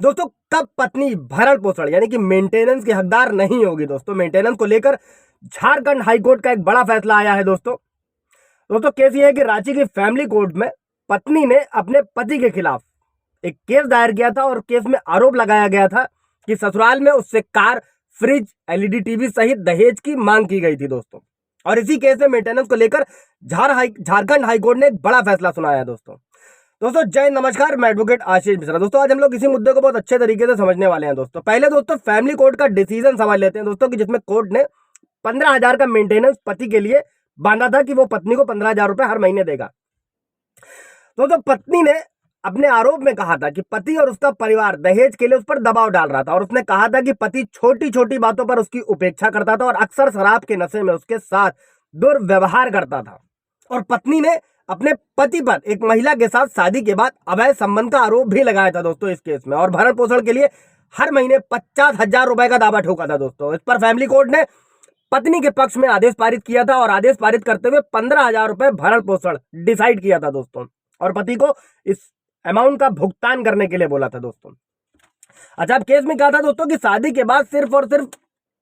दोस्तों कब पत्नी भरण पोषण यानी कि मेंटेनेंस की हकदार नहीं होगी। दोस्तों मेंटेनेंस को लेकर झारखंड हाईकोर्ट का एक बड़ा फैसला आया है। दोस्तों केस ये है कि रांची की फैमिली कोर्ट में पत्नी ने अपने पति के खिलाफ एक केस दायर किया था और केस में आरोप लगाया गया था कि ससुराल में उससे कार, फ्रिज, एलईडी टीवी सहित दहेज की मांग की गई थी। दोस्तों और इसी केस में मेंटेनेंस को लेकर झारखंड हाईकोर्ट ने एक बड़ा फैसला सुनाया है। दोस्तों जय नमस्कार, मैं एडवोकेट आशीष मिश्रा। दोस्तों आज हम लोग इसी मुद्दे को बहुत अच्छे तरीके से समझने वाले हैं। दोस्तों पहले दोस्तों फैमिली कोर्ट का डिसीजन समझ लेते हैं दोस्तों, कि जिसमें कोर्ट ने 15,000 का मेंटेनेंस पति के लिए बांधा था कि वो पत्नी को 15,000 रुपए हर महीने देगा। दोस्तों पत्नी ने अपने आरोप में कहा था कि पति और उसका परिवार दहेज के लिए उस पर दबाव डाल रहा था और उसने कहा था कि पति छोटी छोटी बातों पर उसकी उपेक्षा करता था और अक्सर शराब के नशे में उसके साथ दुर्व्यवहार करता था। और पत्नी ने अपने पति पर एक महिला के साथ शादी के बाद अवैध संबंध का आरोप भी लगाया था दोस्तों इस केस में, और भरण पोषण के लिए हर महीने 50,000 रुपए का दावा ठोका था। दोस्तों इस पर फैमिली कोर्ट ने पत्नी के पक्ष में आदेश पारित किया था और आदेश पारित करते हुए 15,000 रुपए भरण पोषण डिसाइड किया था दोस्तों, और पति को इस अमाउंट का भुगतान करने के लिए बोला था। दोस्तों अच्छा, अब केस में क्या था दोस्तों कि शादी के बाद सिर्फ और सिर्फ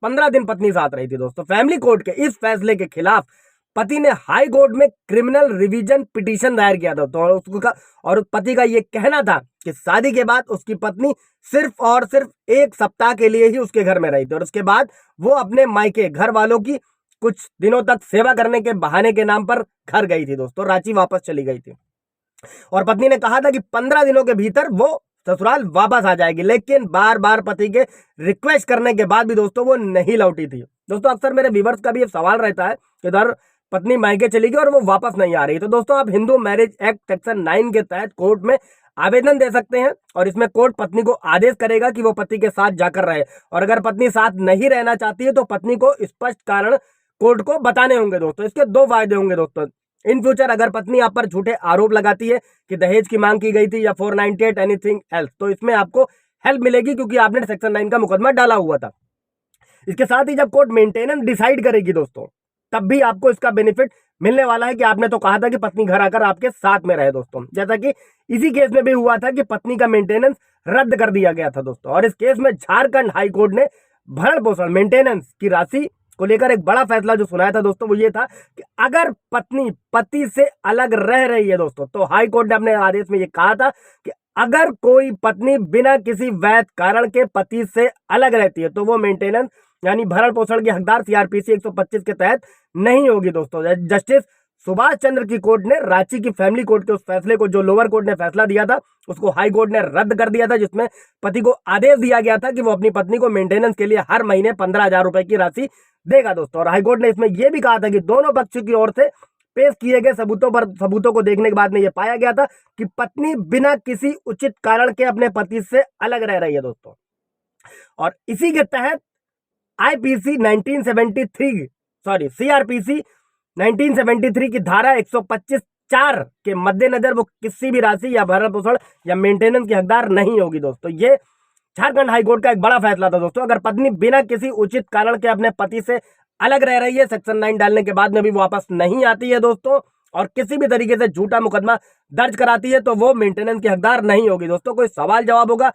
15 दिन पत्नी साथ रही थी। दोस्तों फैमिली कोर्ट के इस फैसले के खिलाफ पति ने हाई कोर्ट में क्रिमिनल रिवीजन पिटीशन दायर किया था। और पति का यह कहना था कि शादी के बाद उसकी पत्नी सिर्फ और सिर्फ 1 सप्ताह के लिए ही उसके घर में रही थी और उसके बाद वो अपने मायके घर वालों की कुछ दिनों तक सेवा करने के बहाने के नाम पर घर गई थी। दोस्तों रांची वापस चली गई थी और पत्नी ने कहा था कि 15 दिनों के भीतर वो ससुराल वापस आ जाएगी, लेकिन बार बार पति के रिक्वेस्ट करने के बाद भी दोस्तों वो नहीं लौटी थी। दोस्तों अक्सर मेरे व्यूअर्स का भी एक सवाल रहता है कि इधर पत्नी मायके चली गई और वो वापस नहीं आ रही। तो दोस्तों आप हिंदू मैरिज एक्ट सेक्शन 9 के तहत कोर्ट में आवेदन दे सकते हैं और इसमें कोर्ट पत्नी को आदेश करेगा कि वो पति के साथ जाकर रहे, और अगर पत्नी साथ नहीं रहना चाहती है तो पत्नी को स्पष्ट कारण कोर्ट को बताने होंगे। दोस्तों इसके 2 फायदे होंगे। दोस्तों इन फ्यूचर अगर पत्नी आप पर झूठे आरोप लगाती है कि दहेज की मांग की गई थी या 498 एनीथिंग एल्स, तो इसमें आपको हेल्प मिलेगी क्योंकि आपने सेक्शन 9 का मुकदमा डाला हुआ था। इसके साथ ही जब कोर्ट मेंटेनेंस डिसाइड करेगी दोस्तों, तब भी आपको इसका बेनिफिट मिलने वाला है कि आपने तो कहा था कि पत्नी घर आकर आपके साथ में रहे। दोस्तों जैसा कि इसी केस में भी हुआ था कि पत्नी का मेंटेनेंस रद्द कर दिया गया था दोस्तों, और इस केस में झारखंड हाईकोर्ट ने भरण पोषण मेंटेनेंस की राशि को लेकर एक बड़ा फैसला जो सुनाया था दोस्तों, वो ये था कि अगर पत्नी पति से अलग रह रही है दोस्तों, तो हाई कोर्ट ने अपने आदेश में ये कहा था कि अगर कोई पत्नी बिना किसी वैध कारण के पति से अलग रहती है तो वो मेंटेनेंस यानी भरण पोषण की हकदार सीआरपीसी 125 के तहत नहीं होगी। दोस्तों जस्टिस सुभाष चंद्र की कोर्ट ने रांची की फैमिली कोर्ट के उस फैसले को, जो लोअर कोर्ट ने फैसला दिया था, उसको हाई कोर्ट ने रद्द कर दिया था, जिसमें पति को आदेश दिया गया था कि वो अपनी पत्नी को मेंटेनेंस के लिए हर महीने 15,000 रुपए की राशि देगा। दोस्तों और हाईकोर्ट ने इसमें यह भी कहा था कि दोनों पक्षों की ओर से पेश किए गए सबूतों को देखने के बाद में यह पाया गया था कि पत्नी बिना किसी उचित कारण के अपने पति से अलग रह रही है। दोस्तों और इसी के तहत आईपीसी 1973 सीआरपीसी 1973 की धारा 125(4) के मद्देनजर वो किसी भी राशि या भरण पोषण या मेंटेनेंस की हकदार नहीं होगी। दोस्तों ये झारखंड हाईकोर्ट का एक बड़ा फैसला था। दोस्तों अगर पत्नी बिना किसी उचित कारण के अपने पति से अलग रह रही है, सेक्शन 9 डालने के बाद में भी वापस नहीं आती है दोस्तों, और किसी भी तरीके से झूठा मुकदमा दर्ज कराती है, तो वो मेंटेनेंस की हकदार नहीं होगी। दोस्तों कोई सवाल जवाब होगा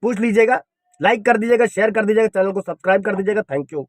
पूछ लीजिएगा, लाइक कर दीजिएगा, शेयर कर दीजिएगा, चैनल को सब्सक्राइब कर दीजिएगा। Thank you.